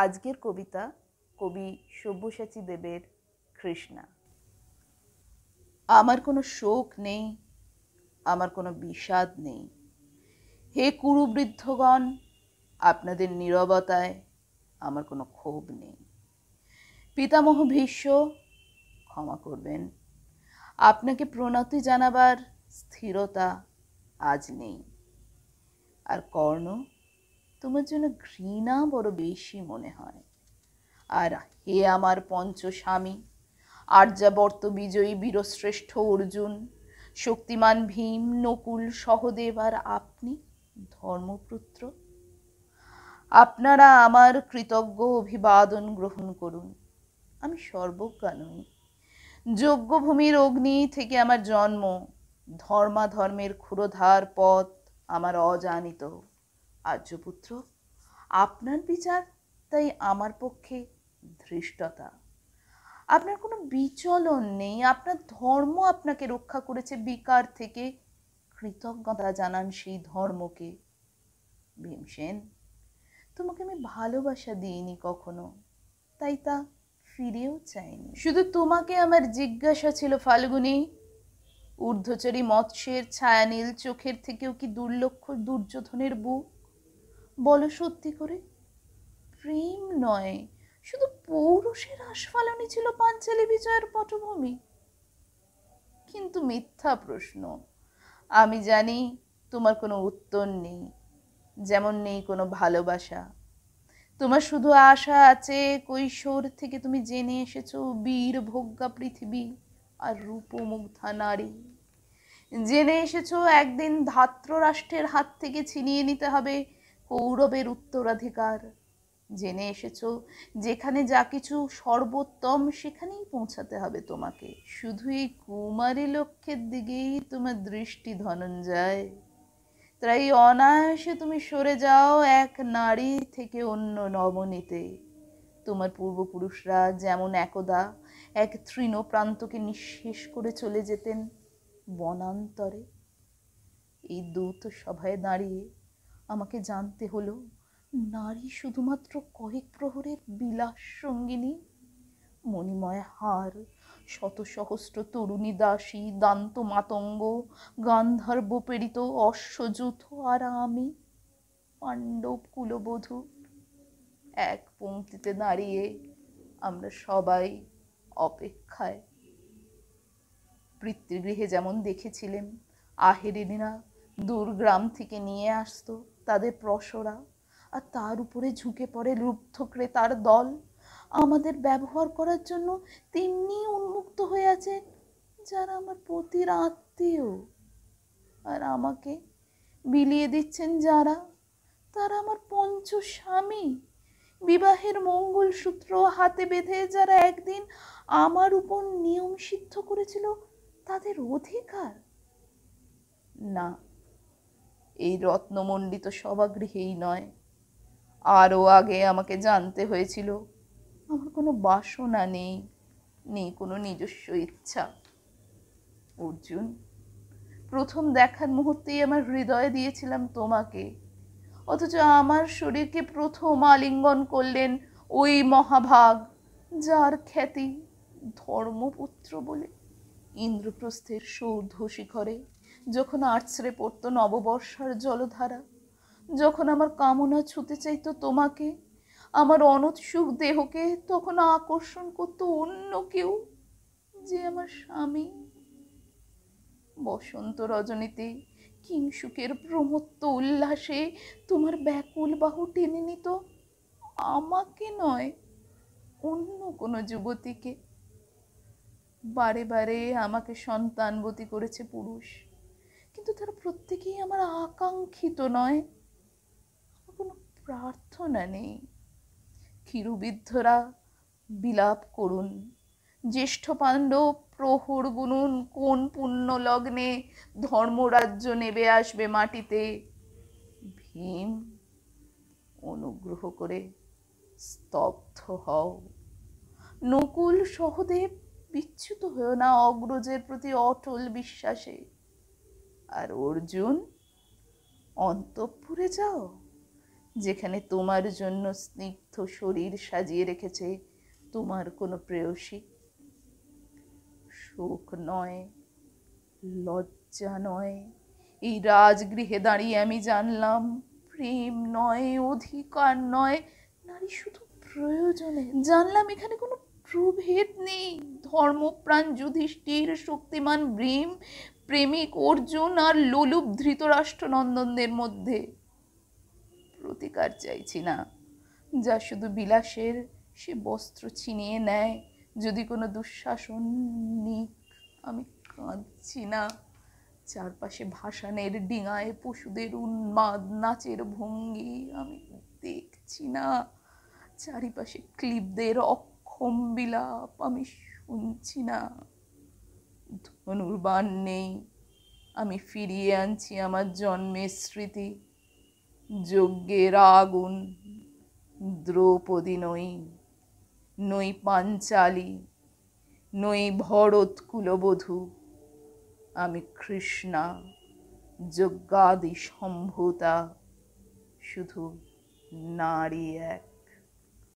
আজকের কবিতা কবি সব্যসাচী দেবের কৃষ্ণা। আমার কোনো শোক নেই, আমার কোনো বিষাদ নেই। হে কুরুবৃদ্ধগণ, আপনাদের নীরবতায় আমার কোনো ক্ষোভ নেই। পিতামহ ভীষ্ম, ক্ষমা করবেন, আপনাকে প্রণতি জানাবার স্থিরতা আজ নেই। আর কর্ণ, তোমার জন্য ঘৃণা বড় বেশি মনে হয়। আর হে আমার পঞ্চস্বামী, আর্যাবর্ত বিজয়ী বীরশ্রেষ্ঠ অর্জুন, শক্তিমান ভীম, নকুল, সহদেব আর আপনি ধর্মপুত্র, আপনারা আমার কৃতজ্ঞ অভিবাদন গ্রহণ করুন। আমি সর্বজ্ঞা নই, যজ্ঞভূমির অগ্নি থেকে আমার জন্ম, ধর্মাধর্মের ক্ষুরধার পথ আমার অজানিত। আর্যপুত্র, আপনার বিচার তাই আমার পক্ষে ধৃষ্টতা। আপনার কোনো বিচলন নেই, আপনার ধর্ম আপনাকে রক্ষা করেছে বিকার থেকে। কৃতজ্ঞতা জানান সেই ধর্মকে। ভীমসেন, তোমাকে আমি ভালোবাসা দিইনি কখনো, তাই তা ফিরেও চাইনি। শুধু তোমাকে আমার জিজ্ঞাসা ছিল ফাল্গুনী, ঊর্ধ্বচারী মৎস্যের ছায়ানীল চোখের থেকেও কি দুর্লক্ষ দুর্যোধনের বুক? বলো সত্যি করে, প্রেম নয়, শুধু পৌরুষের আস্ফালনই ছিল পাঞ্চালী বিজয়ের পটভূমি? কিন্তু মিথ্যা প্রশ্ন। আমি জানি তোমার কোনো উত্তর নেই, যেমন নেই কোনো ভালোবাসা। তোমার শুধু আশা আছে, কৈশোর থেকে তুমি জেনে এসেছো বীর ভোগ্যা পৃথিবী আর রূপমুগ্ধা নারী। জেনে এসেছো একদিন ধাত্র রাষ্ট্রের হাত থেকে ছিনিয়ে নিতে হবে কৌরবের উত্তরাধিকার। জেনে এসেছো যেখানে যা কিছু সর্বোত্তম সেখানেই পৌঁছাতে হবে তোমাকে। শুধু এই কুমারী লক্ষ্যের দিকেই তোমার দৃষ্টি ধনঞ্জয়। তাই অনায়াসে তুমি সরে যাও এক নারী থেকে অন্য নবনীতে। তোমার পূর্বপুরুষরা যেমন একদা এক তৃণ প্রান্তকে নিঃশেষ করে চলে যেতেন বনান্তরে, এই দূত সভায় দাঁড়িয়ে আমাকে জানতে হলো নারী শুধুমাত্র কয়েক প্রহরের বিলাস সঙ্গিনী। মণিময় হার, শত সহস্র তরুণী দাসী, দান্ত মাতঙ্গ, গান্ধার্ব প্রেরিত অশ্বযূথ, আর আমি পাণ্ডব কুলবধূ। এক পংক্তিতে দাঁড়িয়ে আমরা সবাই অপেক্ষায়। পিতৃগৃহে যেমন দেখেছিলেন আহেরিনীরা দূরগ্রাম থেকে নিয়ে আসতো তাদের প্রসরা, আর তার উপরে ঝুঁকে পড়ে লুব্ধ ক্রেতার দল, আমাদের ব্যবহার করার জন্য তেমনি উন্মুক্ত হয়ে আছে যারা আমার পতির আত্মীয়। আর আমাকে বিলিয়ে দিচ্ছেন যারা, তারা আমার পঞ্চস্বামী। বিবাহের মঙ্গলসূত্র হাতে বেঁধে যারা একদিন আমার উপর নিয়ম সিদ্ধ করেছিল তাদের অধিকার। না, এই রত্নমণ্ডিত সভাগৃহেই নয়, আরও আগে আমাকে জানতে হয়েছিল আমার কোনো বাসনা নেই, নেই কোনো নিজস্ব ইচ্ছা। অর্জুন, প্রথম দেখার মুহূর্তেই আমার হৃদয় দিয়েছিলাম তোমাকে, অথচ আমার শরীরকে প্রথম আলিঙ্গন করলেন ওই মহাভাগ যার খ্যাতি ধর্মপুত্র বলে। ইন্দ্রপ্রস্থের সৌধ শিখরে যখন আছড়ে পড়ত নববর্ষার জলধারা, যখন আমার কামনা ছুতে চাইতো তোমাকে, আমার অনুৎসুক দেহকে তখন আকর্ষণ করতো অন্য কেউ, যে আমার স্বামী। বসন্ত রজনীতে কিংসুকের প্রমত্ত উল্লাসে তোমার ব্যাকুল বাহু টেনে নিত আমাকে নয়, অন্য কোনো যুবতীকে। বারে বারে আমাকে সন্তানবতী করেছে পুরুষ, কিন্তু তারা প্রত্যেকেই আমার আকাঙ্ক্ষিত নয়। আমার কোনো প্রার্থনা নেই। ক্ষীরুবিদ্ধরা বিলাপ করুন, জ্যেষ্ঠ পাণ্ডব প্রহর গুনুন, কোন পুণ্য লগ্নে ধর্মরাজ্য নেবে আসবে মাটিতে। ভীম, অনুগ্রহ করে স্তব্ধ হও। নকুল, সহদেব, বিচ্যুত হয়েও না অগ্রজের প্রতি অটল বিশ্বাসে। আর অর্জুন, অন্তঃপুরে যাও, যেখানে তোমার জন্য স্নিগ্ধ শরীর সাজিয়ে রেখেছে তোমার কোনো প্রেয়সী। শোক নয়, লজ্জা নয়, এই রাজগৃহে দাঁড়িয়ে আমি জানলাম প্রেম নয়, অধিকার নয়, নারী শুধু প্রয়োজনে। জানলাম এখানে কোনো প্রভেদ নেই, ধর্মপ্রাণ যুধিষ্ঠির, শক্তিমান ভীম, প্রেমিক অর্জুন আর লোলুপ ধৃতরাষ্ট্র নন্দনদের মধ্যে। প্রতিকার চাইছি না, যা শুধু বিলাসের, সে বস্ত্র ছিনিয়ে নেয় যদি কোনো দুঃশাসন নিক। আমি কাঁদছি না, চারপাশে ভাসানের ডিঙায় পশুদের উন্মাদ নাচের ভঙ্গি আমি দেখছি না, চারিপাশে ক্লিবদের অক্ষম বিলাপ আমি শুনছি না। ধনুর্বাণ নেই, আমি ফিরিয়ে আনছি আমার জন্মের স্মৃতি। যজ্ঞের আগুন, দ্রৌপদী নই, নই পাঞ্চালী, নই ভরত কুলবধূ, আমি কৃষ্ণা, যজ্ঞাদি সম্ভূতা, শুধু নারী এক।